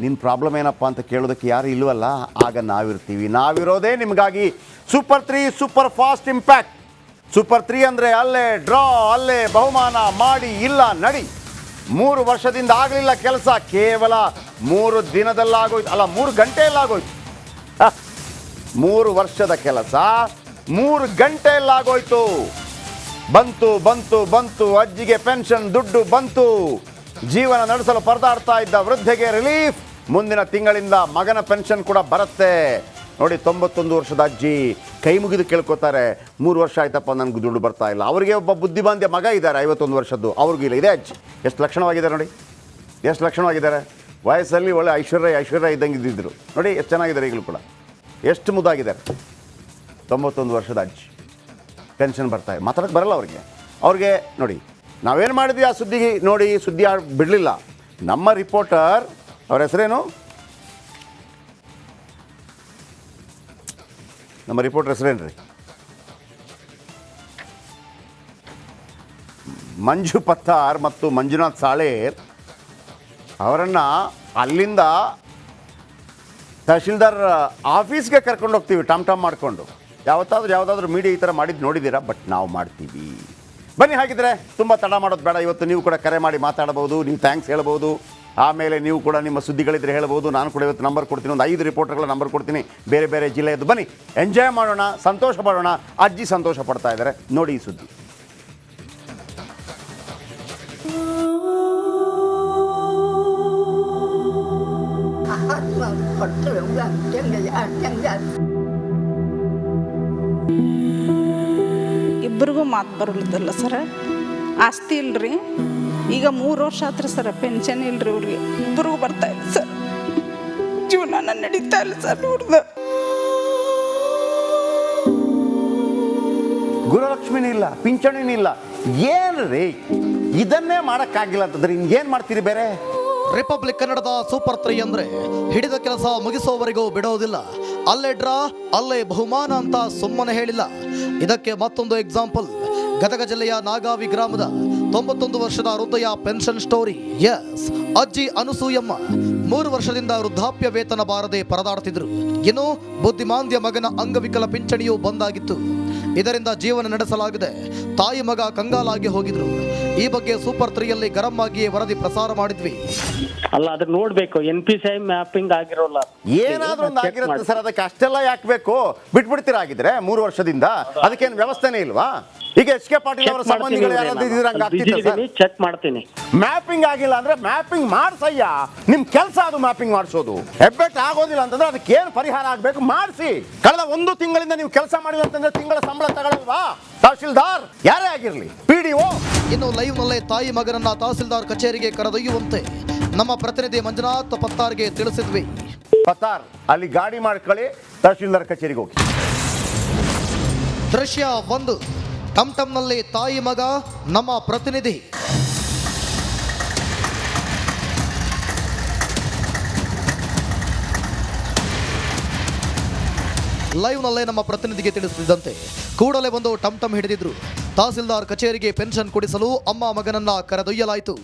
ನಿನ್ನ ಪ್ರಾಬ್ಲಮ್ ಏನಪ್ಪ ಅಂತ ಕೇಳೋದಕ್ಕೆ ಯಾರು ಇಲ್ವಲ್ಲ, ಆಗ ನಾವಿರ್ತೀವಿ. ನಾವಿರೋದೇ ನಿಮಗಾಗಿ. Super 3 super fast impact. Super 3 ಅಂದರೆ ಅಲ್ಲೇ ಡ್ರಾ, ಅಲ್ಲೇ ಬಹುಮಾನ, ಮಾಡಿ ಇಲ್ಲ ನಡಿ. 3 ವರ್ಷದಿಂದ ಆಗಲಿಲ್ಲ ಕೆಲಸ, ಕೇವಲ 3 ದಿನದಲ್ಲಾಗೋಯ್ತು, ಅಲ್ಲ 3 ಗಂಟೆಯಲ್ಲಾಗೋಯ್ತು. 3 ವರ್ಷದ ಕೆಲಸ 3 ಗಂಟೆಯಲ್ಲಾಗೋಯ್ತು. ಬಂತು ಬಂತು ಬಂತು, ಅಜ್ಜಿಗೆ ಪೆನ್ಷನ್ ದುಡ್ಡು ಬಂತು. ಜೀವನ ನಡೆಸಲು ಪರದಾಡ್ತಾ ಇದ್ದ ವೃದ್ಧೆಗೆ ರಿಲೀಫ್. ಮುಂದಿನ ತಿಂಗಳಿಂದ ಮಗನ ಪೆನ್ಷನ್ ಕೂಡ ಬರುತ್ತೆ. ನೋಡಿ, 91 ವರ್ಷದ ಅಜ್ಜಿ ಕೈ ಮುಗಿದು ಕೇಳ್ಕೊತಾರೆ, 3 ವರ್ಷ ಆಯ್ತಪ್ಪ ನನಗೆ ದುಡ್ಡು ಬರ್ತಾ ಇಲ್ಲ. ಅವರಿಗೆ ಒಬ್ಬ ಬುದ್ಧಿಮಾಂದ್ಯ ಮಗ ಇದ್ದಾರೆ 51 ವರ್ಷದ್ದು, ಅವ್ರಿಗೂ ಇಲ್ಲ. ಇದೇ ಅಜ್ಜಿ ಎಷ್ಟು ಲಕ್ಷಣವಾಗಿದ್ದಾರೆ ನೋಡಿ, ಎಷ್ಟು ಲಕ್ಷಣವಾಗಿದ್ದಾರೆ. ವಯಸ್ಸಲ್ಲಿ ಒಳ್ಳೆ ಐಶ್ವರ್ಯ ಇದ್ದಂಗೆ ಇದ್ದಿದ್ರು ನೋಡಿ, ಎಷ್ಟು ಚೆನ್ನಾಗಿದ್ದಾರೆ ಈಗಲೂ ಕೂಡ, ಎಷ್ಟು ಮುದ್ದಾಗಿದ್ದಾರೆ. 91 ವರ್ಷದ ಅಜ್ಜಿ ಪೆನ್ಷನ್ ಬರ್ತಾ ಇದೆ, ಮಾತಾಡೋಕ್ಕೆ ಬರಲ್ಲ ಅವ್ರಿಗೆ. ನೋಡಿ ನಾವೇನು ಮಾಡಿದ್ವಿ ಆ ಸುದ್ದಿಗೆ, ನೋಡಿ ಸುದ್ದಿ ಬಿಡಲಿಲ್ಲ. ನಮ್ಮ ರಿಪೋರ್ಟರ್, ಅವ್ರ ಹೆಸರೇನು, ನಮ್ಮ ರಿಪೋರ್ಟರ್ ಹೆಸರೇನು ರೀ, ಮಂಜು ಪತ್ತಾರ್ ಮತ್ತು ಮಂಜುನಾಥ್ ಸಾಳೇರ್ ಅವರನ್ನು ಅಲ್ಲಿಂದ ತಹಶೀಲ್ದಾರ್ ಆಫೀಸ್ಗೆ ಕರ್ಕೊಂಡು ಹೋಗ್ತೀವಿ ಟಾಮ್ ಮಾಡಿಕೊಂಡು. ಯಾವುದಾದ್ರೂ ಮೀಡಿಯಾ ಈ ಥರ ಮಾಡಿದ್ದು ನೋಡಿದ್ದೀರಾ? ಬಟ್ ನಾವು ಮಾಡ್ತೀವಿ. ಬನ್ನಿ, ಹಾಗಿದ್ರೆ ತುಂಬ ತಡ ಮಾಡೋದು ಬೇಡ. ಇವತ್ತು ನೀವು ಕೂಡ ಕರೆ ಮಾಡಿ ಮಾತಾಡಬಹುದು, ನೀವು ಥ್ಯಾಂಕ್ಸ್ ಹೇಳ್ಬೋದು. ಆಮೇಲೆ ನೀವು ಕೂಡ ನಿಮ್ಮ ಸುದ್ದಿಗಳಿದ್ರೆ ಹೇಳ್ಬೋದು. ನಾನು ಕೂಡ ಇವತ್ತು ನಂಬರ್ ಕೊಡ್ತೀನಿ, ಒಂದು 5 ರಿಪೋರ್ಟರ್ಗಳ ನಂಬರ್ ಕೊಡ್ತೀನಿ, ಬೇರೆ ಬೇರೆ ಜಿಲ್ಲೆಯದ್ದು. ಬನ್ನಿ, ಎಂಜಾಯ್ ಮಾಡೋಣ, ಸಂತೋಷ ಪಡೋಣ. ಅಜ್ಜಿ ಸಂತೋಷ ಪಡ್ತಾ ಇದ್ದಾರೆ, ನೋಡಿ ಈ ಸುದ್ದಿ. ಇಬ್ಬರಿಗೂ ಮಾತು ಬರಲಿದ್ದಲ್ಲ ಸರ, ಆಸ್ತಿ ಇಲ್ರಿ. ಈಗ 3 ವರ್ಷ ಆತ್ರಿ ಸರ್, ಪೆನ್ಷನ್ ಇಲ್ರಿ ಅವ್ರಿಗೆ, ಇಬ್ಬರಿಗೂ ಬರ್ತಾ ಇಲ್ಲ ಸರ್. ಜೀವನ ನಡೀತಾ ಇಲ್ಲ ಸರ್. ನೋಡ್ದ ಗುರುಲಕ್ಷ್ಮಿನೂ ಇಲ್ಲ, ಪಿಂಚಣಿನೂ ಇಲ್ಲ. ಏನು ರೀ, ಇದನ್ನೇ ಮಾಡೋಕ್ಕಾಗಿಲ್ಲ ಅಂತಂದ್ರೆ ಇನ್ನೇನು ಮಾಡ್ತೀರಿ ಬೇರೆ? ರಿಪಬ್ಲಿಕ್ ಕನ್ನಡದ ಸೂಪರ್ 3 ಅಂದ್ರೆ ಹಿಡಿದ ಕೆಲಸ ಮುಗಿಸೋವರೆಗೂ ಬಿಡೋದಿಲ್ಲ. ಅಲ್ಲೇ ಡ್ರಾ, ಅಲ್ಲೇ ಬಹುಮಾನ ಅಂತ ಸುಮ್ಮನೆ ಹೇಳಿಲ್ಲ. ಇದಕ್ಕೆ ಮತ್ತೊಂದು ಎಕ್ಸಾಂಪಲ್. ಗದಗ ಜಿಲ್ಲೆಯ ನಾಗಾವಿ ಗ್ರಾಮದ 91 ವರ್ಷದ ವೃದ್ಧೆಯ ಪೆನ್ಷನ್ ಸ್ಟೋರಿ. ಎಸ್, ಅಜ್ಜಿ ಅನಸೂಯಮ್ಮ 3 ವರ್ಷದಿಂದ ವೃದ್ಧಾಪ್ಯ ವೇತನ ಬಾರದೆ ಪರದಾಡ್ತಿದ್ರು. ಇನ್ನು ಬುದ್ಧಿಮಾಂದ್ಯ ಮಗನ ಅಂಗವಿಕಲ ಪಿಂಚಣಿಯೂ ಬಂದಾಗಿತ್ತು. ಇದರಿಂದ ಜೀವನ ನಡೆಸಲಾಗಿದೆ. ತಾಯಿ ಮಗ ಕಂಗಾಲಾಗಿ ಹೋಗಿದ್ರು. ಈ ಬಗ್ಗೆ ಸೂಪರ್ 3ಯಲ್ಲಿ ಗರಂ ಆಗಿಯೇ ವರದಿ ಪ್ರಸಾರ ಮಾಡಿದ್ವಿ. ಅಲ್ಲ, ಅದನ್ನ ನೋಡ್ಬೇಕು. NPCI ಮ್ಯಾಪಿಂಗ್ ಆಗಿರೋಲ್ಲ, ಏನಾದ್ರೂ ಒಂದು ಆಗಿರುತ್ತೆ ಸರ್. ಅದಕ್ಕೆ ಅಷ್ಟೆಲ್ಲ ಯಾಕೆ ಬೇಕು? ಬಿಟ್ಬಿಡ್ತೀರಾ ಆಗಿದ್ರೆ 3 ವರ್ಷದಿಂದ? ಅದಕ್ಕೇನು ವ್ಯವಸ್ಥೆನೇ ಇಲ್ವಾ? ಈಗ HK ಪಾಟೀಲ್ ಅವರ ಸಂಬಂಧಿಗಳು ಯಾರಾದ್ರೂ ಚೆಕ್ ಮಾಡ್ತೀನಿ. ಮ್ಯಾಪಿಂಗ್ ಆಗಿಲ್ಲ ಅಂದ್ರೆ ಮ್ಯಾಪಿಂಗ್ ಮಾಡ್ಸಯ್ಯ, ನಿಮ್ ಕೆಲಸ ಅದು ಮ್ಯಾಪಿಂಗ್ ಮಾಡಿಸೋದು. ಹೆಬ್ಬೆಟ್ ಆಗೋದಿಲ್ಲ ಅಂತಂದ್ರೆ ಅದಕ್ಕೆ ಏನು ಪರಿಹಾರ ಆಗ್ಬೇಕು ಮಾಡಿಸಿ. ಕಳೆದ 1 ತಿಂಗಳಿಂದ ನೀವು ಕೆಲಸ ಮಾಡಿಲ್ಲ ಅಂತಂದ್ರೆ ತಿಂಗಳ ಸಂಬಳ ತಗೊಳ್ಳಲ್ವಾ? ತಹಶೀಲ್ದಾರ್ ಯಾರೇ ಆಗಿರ್ಲಿ, PDO. ಇನ್ನು ಲೈವ್ ನಲ್ಲೇ ತಾಯಿ ಮಗನನ್ನ ತಹಸೀಲ್ದಾರ್ ಕಚೇರಿಗೆ ಕರೆದೊಯ್ಯುವಂತೆ ನಮ್ಮ ಪ್ರತಿನಿಧಿ ಮಂಜುನಾಥ್ ಪತ್ತಾರ್ಗೆ ತಿಳಿಸಿದ್ವಿ. ಪತ್ತಾರ್, ಅಲ್ಲಿ ಗಾಡಿ ಮಾಡ್ಕೊಳ್ಳಿ, ತಹಶೀಲ್ದಾರ್ ಕಚೇರಿಗೆ ಹೋಗಿ. ದೃಶ್ಯ 1, ಟಮ್ಟಮ್ನಲ್ಲಿ ತಾಯಿ ಮಗ, ನಮ್ಮ ಪ್ರತಿನಿಧಿ. ಲೈವ್ ನಲ್ಲೇ ನಮ್ಮ ಪ್ರತಿನಿಧಿಗೆ ತಿಳಿಸಿದಂತೆ ಕೂಡಲೇ ಬಂದು ಟಮ್ಟಮ್ ಹಿಡಿದಿದ್ರು. ತಹಸೀಲ್ದಾರ್ ಕಚೇರಿಗೆ ಪೆನ್ಷನ್ ಕೊಡಿಸಲು ಅಮ್ಮ ಮಗನನ್ನ ಕರೆದೊಯ್ಯಲಾಯಿತು.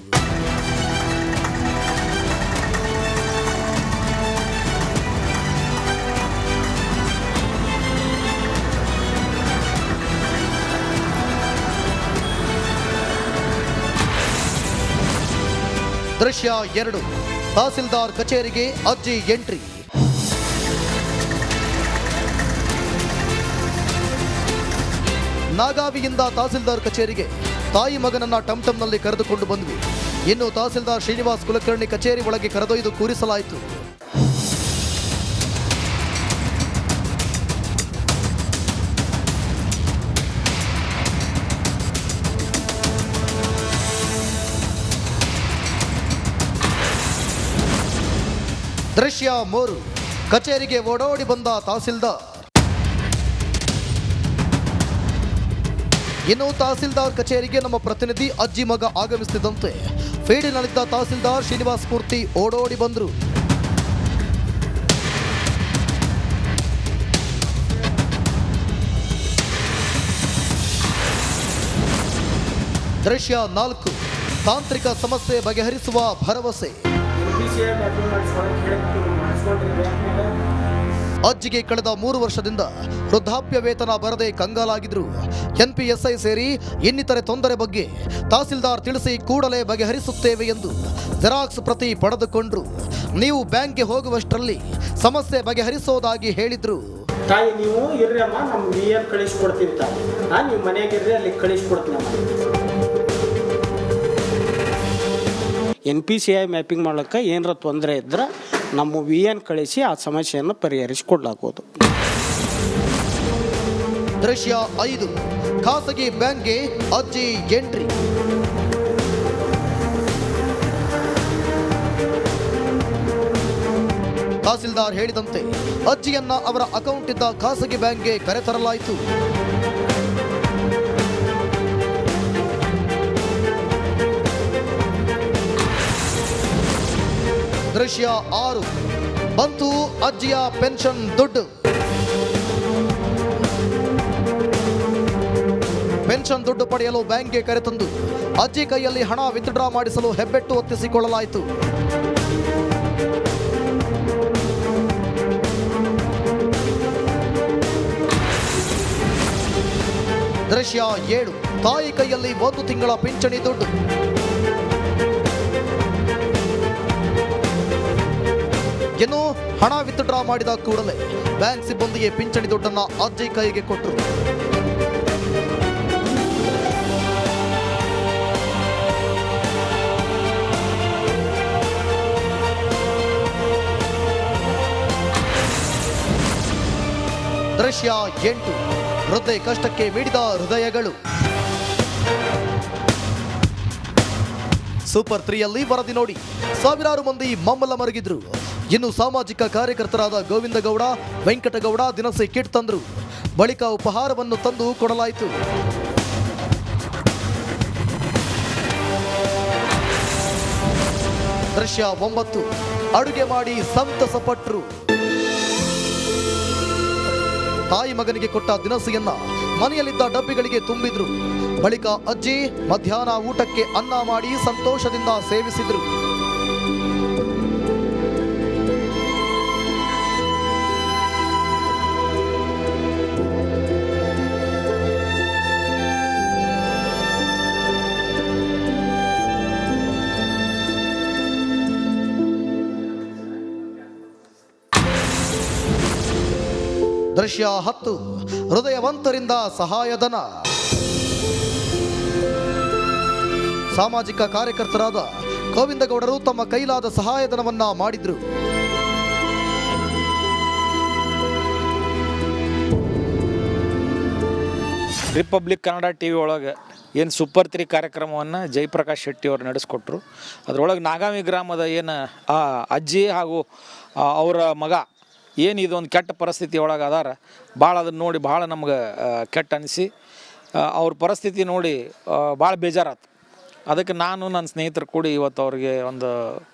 ದೃಶ್ಯ 2, ತಹಸೀಲ್ದಾರ್ ಕಚೇರಿಗೆ ಅಜ್ಜಿ ಎಂಟ್ರಿ. ನಾಗಾವಿಯಿಂದ ತಹಸೀಲ್ದಾರ್ ಕಚೇರಿಗೆ ತಾಯಿ ಮಗನನ್ನ ಟಮ್ಟಮ್ನಲ್ಲಿ ಕರೆದುಕೊಂಡು ಬಂದ್ವಿ. ಇನ್ನು ತಹಸೀಲ್ದಾರ್ ಶ್ರೀನಿವಾಸ್ ಕುಲಕರ್ಣಿ ಕಚೇರಿ ಒಳಗೆ ಕರೆದೊಯ್ದು ಕೂರಿಸಲಾಯಿತು. ದೃಶ್ಯ 3, ಕಚೇರಿಗೆ ಓಡೋಡಿ ಬಂದ ತಹಸೀಲ್ದಾರ್. ಇನ್ನು ತಹಸೀಲ್ದಾರ್ ಕಚೇರಿಗೆ ನಮ್ಮ ಪ್ರತಿನಿಧಿ ಅಜ್ಜಿ ಮಗ ಆಗಮಿಸುತ್ತಿದ್ದಂತೆ ಫೀಡಿನಲ್ಲಿದ್ದ ತಹಸೀಲ್ದಾರ್ ಶ್ರೀನಿವಾಸ್ ಮೂರ್ತಿ ಓಡೋಡಿ ಬಂದರು. ದೃಶ್ಯ 4, ತಾಂತ್ರಿಕ ಸಮಸ್ಯೆ ಬಗೆಹರಿಸುವ ಭರವಸೆ. ಅಜ್ಜಿಗೆ ಕಳೆದ 3 ವರ್ಷದಿಂದ ವೃದ್ಧಾಪ್ಯ ವೇತನ ಬರದೆ ಕಂಗಾಲಾಗಿದ್ರು. NPSI ಸೇರಿ ಇನ್ನಿತರೆ ತೊಂದರೆ ಬಗ್ಗೆ ತಹಸೀಲ್ದಾರ್ ತಿಳಿಸಿ ಕೂಡಲೇ ಬಗೆಹರಿಸುತ್ತೇವೆ ಎಂದು ಜೆರಾಕ್ಸ್ ಪ್ರತಿ ಪಡೆದುಕೊಂಡ್ರು. ನೀವು ಬ್ಯಾಂಕ್ಗೆ ಹೋಗುವಷ್ಟರಲ್ಲಿ ಸಮಸ್ಯೆ ಬಗೆಹರಿಸೋದಾಗಿ ಹೇಳಿದ್ರು. ತಾಯಿ ನೀವು ಇರ್ರಿ ಅಮ್ಮ, ನಮ್ಮ VN ಕಳಿಸ್ಕೊಡ್ತೀನಿ ತಾಯಿ, ನೀವು ಮನೆಯಾಗಿರ್ರಿ, ಅಲ್ಲಿ ಕಳಿಸ್ಕೊಡ್ತೀನಿ ಅಮ್ಮ. NPCI ಮ್ಯಾಪಿಂಗ್ ಮಾಡ್ಲಿಕ್ಕೆ ಏನಾರ ತೊಂದರೆ ಇದ್ರೆ ನಮ್ಮ VN ಕಳಿಸಿ ಆ ಸಮಸ್ಯೆಯನ್ನು ಪರಿಹರಿಸಿಕೊಡ್ಲಾಗೋದು. ದೃಶ್ಯ 5, ಖಾಸಗಿ ಬ್ಯಾಂಕ್ಗೆ ಅಜ್ಜಿ ಎಂಟ್ರಿ. ತಹಸೀಲ್ದಾರ್ ಹೇಳಿದಂತೆ ಅಜ್ಜಿಯನ್ನ ಅವರ ಅಕೌಂಟ್ ಇದ್ದ ಖಾಸಗಿ ಬ್ಯಾಂಕ್ಗೆ ಕರೆತರಲಾಯಿತು. ದೃಶ್ಯ 6, ಬಂತು ಅಜ್ಜಿಯ ಪೆನ್ಷನ್ ದುಡ್ಡು. ಪೆನ್ಷನ್ ದುಡ್ಡು ಪಡೆಯಲು ಬ್ಯಾಂಕ್ಗೆ ಕರೆತಂದು ಅಜ್ಜಿ ಕೈಯಲ್ಲಿ ಹಣ ವಿತ್ಡ್ರಾ ಮಾಡಿಸಲು ಹೆಬ್ಬೆಟ್ಟು ಒತ್ತಿಸಿಕೊಳ್ಳಲಾಯಿತು. ದೃಶ್ಯ 7, ತಾಯಿ ಕೈಯಲ್ಲಿ 1 ತಿಂಗಳ ಪಿಂಚಣಿ ದುಡ್ಡು. ಇನ್ನು ಹಣ ವಿತ್ಡ್ರಾ ಮಾಡಿದ ಕೂಡಲೇ ಬ್ಯಾಂಕ್ ಸಿಬ್ಬಂದಿಗೆ ಪಿಂಚಣಿ ದುಡ್ಡನ್ನ ಅಜ್ಜಿ ಕೈಗೆ ಕೊಟ್ಟರು. ದೃಶ್ಯ 8, ವೃದ್ಧೆ ಕಷ್ಟಕ್ಕೆ ಮಿಡಿದ ಹೃದಯಗಳು. ಸೂಪರ್ 3ಯಲ್ಲಿ ವರದಿ ನೋಡಿ ಸಾವಿರಾರು ಮಂದಿ ಮಮ್ಮಲ ಮರಗಿದ್ರು. ಇನ್ನು ಸಾಮಾಜಿಕ ಕಾರ್ಯಕರ್ತರಾದ ಗೋವಿಂದಗೌಡ, ವೆಂಕಟಗೌಡ ದಿನಸಿ ಕಿಟ್ ತಂದ್ರು. ಬಳಿಕ ಉಪಹಾರವನ್ನು ತಂದು ಕೊಡಲಾಯಿತು. ದೃಶ್ಯ 9, ಅಡುಗೆ ಮಾಡಿ ಸಂತಸಪಟ್ರು. ತಾಯಿ ಮಗನಿಗೆ ಕೊಟ್ಟ ದಿನಸಿಯನ್ನ ಮನೆಯಲ್ಲಿದ್ದ ಡಬ್ಬಿಗಳಿಗೆ ತುಂಬಿದ್ರು. ಬಳಿಕ ಅಜ್ಜಿ ಮಧ್ಯಾಹ್ನ ಊಟಕ್ಕೆ ಅನ್ನ ಮಾಡಿ ಸಂತೋಷದಿಂದ ಸೇವಿಸಿದ್ರು. ದೃಶ್ಯ 10, ಹೃದಯವಂತರಿಂದ ಸಹಾಯಧನ. ಸಾಮಾಜಿಕ ಕಾರ್ಯಕರ್ತರಾದ ಗೋವಿಂದಗೌಡರು ತಮ್ಮ ಕೈಲಾದ ಸಹಾಯಧನವನ್ನ ಮಾಡಿದ್ರು. ರಿಪಬ್ಲಿಕ್ ಕನ್ನಡ TV ಒಳಗೆ ಏನು ಸೂಪರ್ 3 ಕಾರ್ಯಕ್ರಮವನ್ನು ಜಯಪ್ರಕಾಶ್ ಶೆಟ್ಟಿ ಅವರು ನಡೆಸ್ಕೊಟ್ರು. ಅದರೊಳಗೆ ನಾಗಾವಿ ಗ್ರಾಮದ ಏನು ಅಜ್ಜಿ ಹಾಗೂ ಅವರ ಮಗ ಏನು ಇದೊಂದು ಕೆಟ್ಟ ಪರಿಸ್ಥಿತಿ ಒಳಗೆ ಅದಾರ, ಭಾಳ ಅದನ್ನು ನೋಡಿ ಭಾಳ ನಮ್ಗೆ ಕೆಟ್ಟ ಅನಿಸಿ ಅವ್ರ ಪರಿಸ್ಥಿತಿ ನೋಡಿ ಭಾಳ ಬೇಜಾರಾಯ್ತು. ಅದಕ್ಕೆ ನಾನು ನನ್ನ ಸ್ನೇಹಿತರು ಕೂಡಿ ಇವತ್ತು ಅವ್ರಿಗೆ ಒಂದು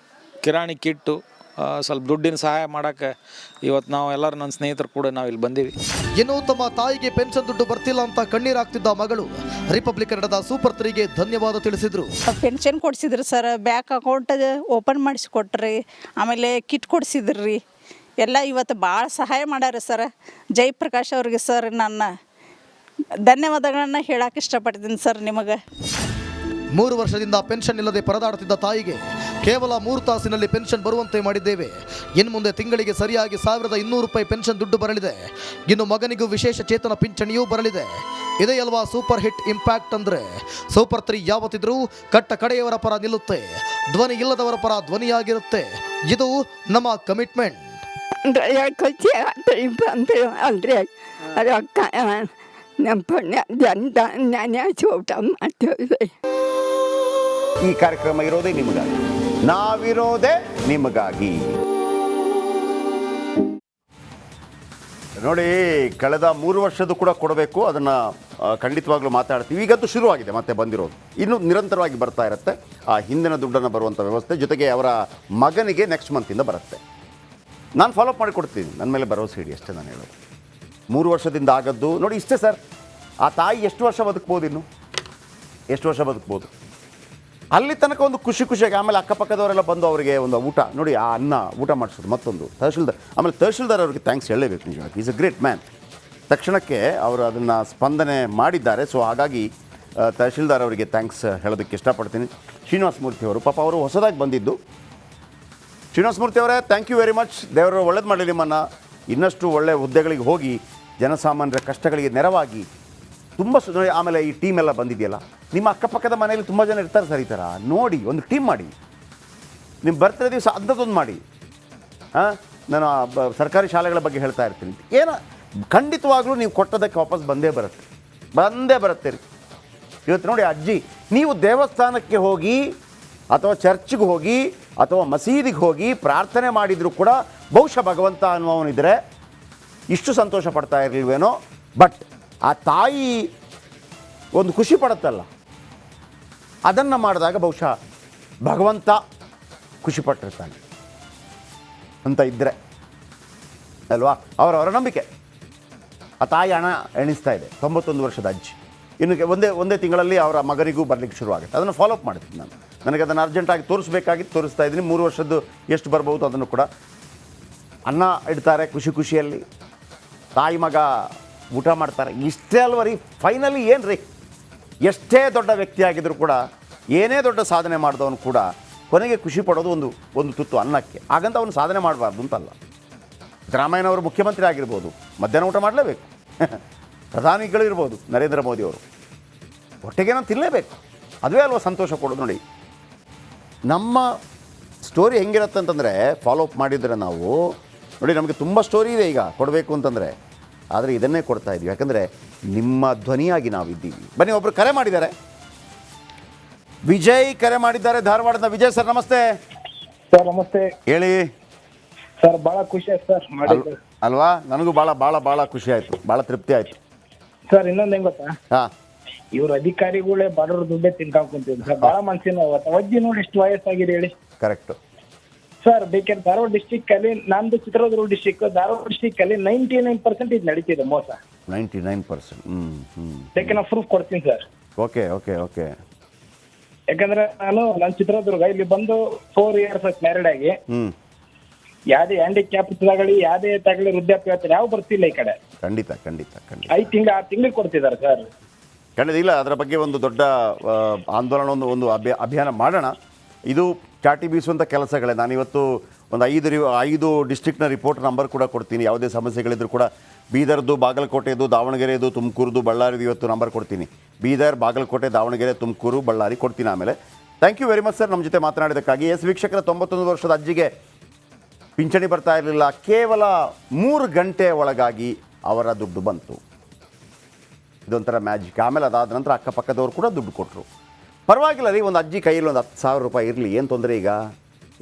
ಕಿರಾಣಿ ಕಿಟ್ಟು ಸ್ವಲ್ಪ ದುಡ್ಡಿನ ಸಹಾಯ ಮಾಡೋಕ್ಕೆ ಇವತ್ತು ನಾವು ಎಲ್ಲರೂ ನನ್ನ ಸ್ನೇಹಿತರು ಕೂಡ ನಾವು ಇಲ್ಲಿ ಬಂದೀವಿ. ಇನ್ನು ತಮ್ಮ ತಾಯಿಗೆ ಪೆನ್ಷನ್ ದುಡ್ಡು ಬರ್ತಿಲ್ಲ ಅಂತ ಕಣ್ಣೀರಾಗ್ತಿದ್ದ ಮಗಳು ರಿಪಬ್ಲಿಕ್ ಕನ್ನಡದ ಸೂಪರ್ 3ಗೆ ಧನ್ಯವಾದ ತಿಳಿಸಿದ್ರು. ಪೆನ್ಷನ್ ಕೊಡಿಸಿದ್ರು ಸರ್, ಬ್ಯಾಂಕ್ ಅಕೌಂಟ್ ಓಪನ್ ಮಾಡಿಸಿಕೊಟ್ರಿ, ಆಮೇಲೆ ಕಿಟ್ ಕೊಡಿಸಿದ್ರಿ, ಎಲ್ಲ ಇವತ್ತು ಭಾಳ ಸಹಾಯ ಮಾಡ್ಯಾರ ಸರ್. ಜಯಪ್ರಕಾಶ್ ಅವ್ರಿಗೆ ಸರ್ ನನ್ನ ಧನ್ಯವಾದಗಳನ್ನ ಹೇಳಕ್ಕೆ ಇಷ್ಟಪಡ್ತೀನಿ ಸರ್ ನಿಮಗೆ. 3 ವರ್ಷದಿಂದ ಪೆನ್ಷನ್ ಇಲ್ಲದೆ ಪರದಾಡುತ್ತಿದ್ದ ತಾಯಿಗೆ ಕೇವಲ 3 ತಾಸಿನಲ್ಲಿ ಪೆನ್ಷನ್ ಬರುವಂತೆ ಮಾಡಿದ್ದೇವೆ. ಇನ್ನು ಮುಂದೆ ತಿಂಗಳಿಗೆ ಸರಿಯಾಗಿ 1200 ರೂಪಾಯಿ ಪೆನ್ಷನ್ ದುಡ್ಡು ಬರಲಿದೆ. ಇನ್ನು ಮಗನಿಗೂ ವಿಶೇಷ ಚೇತನ ಪಿಂಚಣಿಯೂ ಬರಲಿದೆ. ಇದೇ ಅಲ್ವಾ ಸೂಪರ್ ಹಿಟ್ ಇಂಪ್ಯಾಕ್ಟ್ ಅಂದ್ರೆ. ಸೂಪರ್ 3 ಯಾವತ್ತಿದ್ರೂ ಕಟ್ಟ ಕಡೆಯವರ ಪರ ನಿಲ್ಲುತ್ತೆ, ಧ್ವನಿ ಇಲ್ಲದವರ ಪರ ಧ್ವನಿಯಾಗಿರುತ್ತೆ. ಇದು ನಮ್ಮ ಕಮಿಟ್ಮೆಂಟ್. ಅಲ್ರಿ ರೊಕ್ಕ ನಮ್ಮ ಪುಣ್ಯ ಜನ ಊಟ ಮಾಡ್ತೇವೆ. ಈ ಕಾರ್ಯಕ್ರಮ ಇರೋದೇ ನಿಮಗಾಗಿ, ನಾವಿರೋದೇ ನಿಮಗಾಗಿ. ನೋಡಿ, ಕಳೆದ 3 ವರ್ಷದ್ದು ಕೂಡ ಕೊಡಬೇಕು, ಅದನ್ನು ಖಂಡಿತವಾಗ್ಲೂ ಮಾತಾಡ್ತೀವಿ. ಈಗಂತೂ ಶುರುವಾಗಿದೆ ಮತ್ತೆ ಬಂದಿರೋದು, ಇನ್ನು ನಿರಂತರವಾಗಿ ಬರ್ತಾ ಇರುತ್ತೆ ಆ ಹಿಂದಿನ ದುಡ್ಡನ್ನು ಬರುವಂಥ ವ್ಯವಸ್ಥೆ. ಜೊತೆಗೆ ಅವರ ಮಗನಿಗೆ ನೆಕ್ಸ್ಟ್ ಮಂತಿಂದ ಬರುತ್ತೆ. ನಾನು ಫಾಲೋಅಪ್ ಮಾಡಿಕೊಡ್ತೀನಿ, ನನ್ನ ಮೇಲೆ ಭರವಸೆ ಇಡಿ ಅಷ್ಟೇ ನಾನು ಹೇಳೋದು. 3 ವರ್ಷದಿಂದ ಆಗದ್ದು ನೋಡಿ ಇಷ್ಟೇ ಸರ್. ಆ ತಾಯಿ ಎಷ್ಟು ವರ್ಷ ಬದುಕ್ಬೋದು, ಇನ್ನು ಎಷ್ಟು ವರ್ಷ ಬದುಕ್ಬೋದು? ಅಲ್ಲಿ ತನಕ ಒಂದು ಖುಷಿಯಾಗಿ ಆಮೇಲೆ ಅಕ್ಕಪಕ್ಕದವರೆಲ್ಲ ಬಂದು ಅವರಿಗೆ ಒಂದು ಊಟ ನೋಡಿ, ಆ ಅನ್ನ ಊಟ ಮಾಡಿಸೋದು ಮತ್ತೊಂದು ತಹಶೀಲ್ದಾರ್. ಆಮೇಲೆ ತಹಶೀಲ್ದಾರ್ ಅವ್ರಿಗೆ ಥ್ಯಾಂಕ್ಸ್ ಹೇಳಲೇಬೇಕು ನಿಜವಾಗಿ. Is a great man. ತಕ್ಷಣಕ್ಕೆ ಅವರು ಅದನ್ನು ಸ್ಪಂದನೆ ಮಾಡಿದ್ದಾರೆ. ಸೊ ಹಾಗಾಗಿ ತಹಶೀಲ್ದಾರ್ ಅವರಿಗೆ ಥ್ಯಾಂಕ್ಸ್ ಹೇಳೋದಕ್ಕೆ ಇಷ್ಟಪಡ್ತೀನಿ. ಶ್ರೀನಿವಾಸ ಮೂರ್ತಿ ಅವರು ಪಾಪ ಅವರು ಹೊಸದಾಗಿ ಬಂದಿದ್ದು. ಶ್ರೀನಿವಾಸ ಮೂರ್ತಿ ಅವರೇ, ಥ್ಯಾಂಕ್ ಯು ವೆರಿ ಮಚ್. ದೇವರು ಒಳ್ಳೇದು ಮಾಡಲಿ ನಿಮ್ಮನ್ನು. ಇನ್ನಷ್ಟು ಒಳ್ಳೆಯ ಹುದ್ದೆಗಳಿಗೆ ಹೋಗಿ ಜನಸಾಮಾನ್ಯರ ಕಷ್ಟಗಳಿಗೆ ನೆರವಾಗಿ ತುಂಬ ಆಮೇಲೆ ಈ ಟೀಮ್ ಎಲ್ಲ ಬಂದಿದೆಯಲ್ಲ, ನಿಮ್ಮ ಅಕ್ಕಪಕ್ಕದ ಮನೆಯಲ್ಲಿ ತುಂಬ ಜನ ಇರ್ತಾರೆ ಸರ್. ಈ ಥರ ನೋಡಿ ಒಂದು ಟೀಮ್ ಮಾಡಿ, ನಿಮ್ಮ ಬರ್ತ್ಡೇ ದಿವಸ ಅಂಥದ್ದೊಂದು ಮಾಡಿ. ನಾನು ಸರ್ಕಾರಿ ಶಾಲೆಗಳ ಬಗ್ಗೆ ಹೇಳ್ತಾ ಇರ್ತೀನಿ. ಖಂಡಿತವಾಗ್ಲೂ ನೀವು ಕೊಟ್ಟದಕ್ಕೆ ವಾಪಸ್ ಬಂದೇ ಬರುತ್ತೆ ರೀ. ಇವತ್ತು ನೋಡಿ ಅಜ್ಜಿ, ನೀವು ದೇವಸ್ಥಾನಕ್ಕೆ ಹೋಗಿ ಅಥವಾ ಚರ್ಚ್ಗೆ ಹೋಗಿ ಅಥವಾ ಮಸೀದಿಗೆ ಹೋಗಿ ಪ್ರಾರ್ಥನೆ ಮಾಡಿದರೂ ಕೂಡ ಬಹುಶಃ ಭಗವಂತ ಅನ್ನುವವನಿದ್ರೆ ಇಷ್ಟು ಸಂತೋಷ ಪಡ್ತಾ ಇರಲಿಲ್ವೇನೋ. ಬಟ್ ಆ ತಾಯಿ ಒಂದು ಖುಷಿ ಪಡುತ್ತಲ್ಲ, ಅದನ್ನು ಮಾಡಿದಾಗ ಬಹುಶಃ ಭಗವಂತ ಖುಷಿಪಟ್ಟಿರ್ತಾನೆ ಅಂತ ಇದ್ದರೆ ಅಲ್ವಾ. ಅವರವರ ನಂಬಿಕೆ. ಆ ತಾಯಿ ಹಣ ಎಣಿಸ್ತಾ ಇದೆ. 91 ವರ್ಷದ ಅಜ್ಜಿ. ಇನ್ನು ಒಂದೇ ತಿಂಗಳಲ್ಲಿ ಅವರ ಮಗನಿಗೂ ಬರಲಿಕ್ಕೆ ಶುರುವಾಗುತ್ತೆ. ಅದನ್ನು ಫಾಲೋಅಪ್ ಮಾಡ್ತೀನಿ ನಾನು. ನನಗೆ ಅದನ್ನು ಅರ್ಜೆಂಟಾಗಿ ತೋರಿಸ್ಬೇಕಾಗಿತ್ತು, ತೋರಿಸ್ತಾ ಇದ್ದೀನಿ. 3 ವರ್ಷದ್ದು ಎಷ್ಟು ಬರ್ಬೋದು ಅದನ್ನು ಕೂಡ. ಅನ್ನ ಇಡ್ತಾರೆ ಖುಷಿಯಲ್ಲಿ, ತಾಯಿ ಮಗ ಊಟ ಮಾಡ್ತಾರೆ. ಇಷ್ಟೇ ಅಲ್ವ ರೀ ಫೈನಲಿ. ಏನು ರೀ, ಎಷ್ಟೇ ದೊಡ್ಡ ವ್ಯಕ್ತಿ ಆಗಿದ್ದರೂ ಕೂಡ, ಏನೇ ದೊಡ್ಡ ಸಾಧನೆ ಮಾಡಿದವನು ಕೂಡ ಕೊನೆಗೆ ಖುಷಿ ಪಡೋದು ಒಂದು ತುತ್ತು ಅನ್ನಕ್ಕೆ. ಹಾಗಂತ ಅವನು ಸಾಧನೆ ಮಾಡಬಾರ್ದು ಅಂತಲ್ಲ. ಸಿದ್ದರಾಮಯ್ಯನವರು ಮುಖ್ಯಮಂತ್ರಿ ಆಗಿರ್ಬೋದು, ಮಧ್ಯಾಹ್ನ ಊಟ ಮಾಡಲೇಬೇಕು. ಪ್ರಧಾನಿಗಳು ಇರ್ಬೋದು, ನರೇಂದ್ರ ಮೋದಿಯವರು ಹೊಟ್ಟೆಗೇನೋ ತಿನ್ನಲೇಬೇಕು. ಅದುವೇ ಅಲ್ವ ಸಂತೋಷ ಕೊಡೋದು. ನೋಡಿ ನಮ್ಮ ಸ್ಟೋರಿ ಹೆಂಗಿರುತ್ತೆ ಅಂತಂದರೆ, ಫಾಲೋಅಪ್ ಮಾಡಿದರೆ ನಾವು ನೋಡಿ, ನಮಗೆ ತುಂಬ ಸ್ಟೋರಿ ಇದೆ ಈಗ ಕೊಡಬೇಕು ಅಂತಂದರೆ. ಆದರೆ ಇದನ್ನೇ ಕೊಡ್ತಾ ಇದ್ದೀವಿ, ಯಾಕಂದರೆ ನಿಮ್ಮ ಧ್ವನಿಯಾಗಿ ನಾವಿದ್ದೀವಿ. ಬನ್ನಿ, ಒಬ್ಬರು ಕರೆ ಮಾಡಿದ್ದಾರೆ. ವಿಜಯ್ ಕರೆ ಮಾಡಿದ್ದಾರೆ ಧಾರವಾಡದ. ವಿಜಯ್ ಸರ್ ನಮಸ್ತೆ. ಸರ್ ನಮಸ್ತೆ. ಹೇಳಿ ಸರ್. ಭಾಳ ಖುಷಿ ಆಯ್ತು ಸರ್ ಮಾಡಿದ್ದು. ಅಲ್ವಾ, ನನಗೂ ಭಾಳ ಖುಷಿ ಆಯಿತು, ಭಾಳ ತೃಪ್ತಿ ಆಯಿತು ಸರ್. ಇನ್ನೊಂದು ಹೆಂಗ್ ಗೊತ್ತಾ, ಹಾಂ, ಇವ್ರ ಅಧಿಕಾರಿಗಳೇ ಬಡವ್ರ ದುಡ್ಡೇ ತಿನ್ಕೊಂತಿದ್ರು ಸರ್. ಭಾಳ ಮನ್ಸಿನ ಅಜ್ಜಿ ನೋಡಿ ಎಷ್ಟು ವಯಸ್ಸಾಗಿದೆ ಹೇಳಿ. Correct sir. ಬೇಕಾದ್ರೆ ಧಾರವಾಡ ಡಿಸ್ಟಿಕ್ ಅಲ್ಲಿ, ನಂದು ಚಿತ್ರದುರ್ಗ ಡಿಸ್ಟಿಕ್, ಧಾರವಾಡ ಡಿಸ್ಟಿಕ್ ಅಲ್ಲಿ 99% ಇದು ನಡೀತಿದೆ ಮೋಸ. 99%. ಬೇಕಾದ್ರೆ ನಾನು ಪ್ರೂಫ್ ಕೊಡ್ತೀನಿ ಸರ್. ಓಕೆ. ಯಾಕಂದ್ರೆ ನನ್ನ ಚಿತ್ರದುರ್ಗ ಇಲ್ಲಿ ಬಂದು 4 years ಮ್ಯಾರಿಡ್ ಆಗಿ, ಯಾವ್ದೇ ಹ್ಯಾಂಡಿಕ್ಯಾಪ್ ತಗೊಳ್ಳಿ, ಯಾವ್ದೇ ತಗೊಳ್ಳಿ, ವೃದ್ಧಾಪ್ಯ ಯಾವ ಬರ್ತಿಲ್ಲ ಈ ಕಡೆ. ಖಂಡಿತ 5 ತಿಂಗಳು ಕೊಡ್ತಿದ್ದಾರೆ ಸರ್. ಖಂಡಿತ ಇಲ್ಲ. ಅದರ ಬಗ್ಗೆ ಒಂದು ದೊಡ್ಡ ಆಂದೋಲನ, ಒಂದು ಅಭಿಯಾನ ಮಾಡೋಣ. ಇದು ಚಾಟಿ ಬೀಸುವಂಥ ಕೆಲಸಗಳೇ. ನಾನಿವತ್ತು ಒಂದು 5 ಡಿಸ್ಟ್ರಿಕ್ಟ್ನ ರಿಪೋರ್ಟ್ ನಂಬರ್ ಕೂಡ ಕೊಡ್ತೀನಿ. ಯಾವುದೇ ಸಮಸ್ಯೆಗಳಿದ್ರು ಕೂಡ, ಬೀದರ್ದು, ಬಾಗಲಕೋಟೆದು, ದಾವಣಗೆರೆದು, ತುಮಕೂರುದು, ಬಳ್ಳಾರಿದು ಇವತ್ತು ನಂಬರ್ ಕೊಡ್ತೀನಿ. ಬೀದರ್, ಬಾಗಲಕೋಟೆ, ದಾವಣಗೆರೆ, ತುಮಕೂರು, ಬಳ್ಳಾರಿ ಕೊಡ್ತೀನಿ ಆಮೇಲೆ. Thank you very much sir ನಮ್ಮ ಜೊತೆ ಮಾತನಾಡಿದ್ದಕ್ಕಾಗಿ. ವೀಕ್ಷಕರ, 91 ವರ್ಷದ ಅಜ್ಜಿಗೆ ಪಿಂಚಣಿ ಬರ್ತಾ ಇರಲಿಲ್ಲ. ಕೇವಲ 3 ಗಂಟೆ ಒಳಗಾಗಿ ಅವರ ದುಡ್ಡು ಬಂತು. ಇದೊಂಥರ ಮ್ಯಾಜಿಕ್. ಆಮೇಲೆ ಅದಾದ ನಂತರ ಅಕ್ಕಪಕ್ಕದವ್ರು ಕೂಡ ದುಡ್ಡು ಕೊಟ್ಟರು. ಪರವಾಗಿಲ್ಲ ರೀ, ಒಂದು ಅಜ್ಜಿ ಕೈಯಲ್ಲಿ ಒಂದು 10,000 ರೂಪಾಯಿ ಇರಲಿ, ಏನು ತೊಂದರೆ. ಈಗ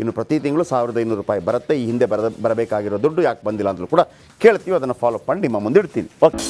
ಇನ್ನು ಪ್ರತಿ ತಿಂಗಳು 1,500 ರೂಪಾಯಿ ಬರುತ್ತೆ. ಈ ಹಿಂದೆ ಬರಬೇಕಾಗಿರೋ ದುಡ್ಡು ಯಾಕೆ ಬಂದಿಲ್ಲ ಅಂತಲೂ ಕೂಡ ಕೇಳ್ತೀವಿ. ಅದನ್ನು ಫಾಲೋ ಮಾಡಿ ನಿಮ್ಮ ಮುಂದೆ ಇಡ್ತೀನಿ. ಓಕೆ.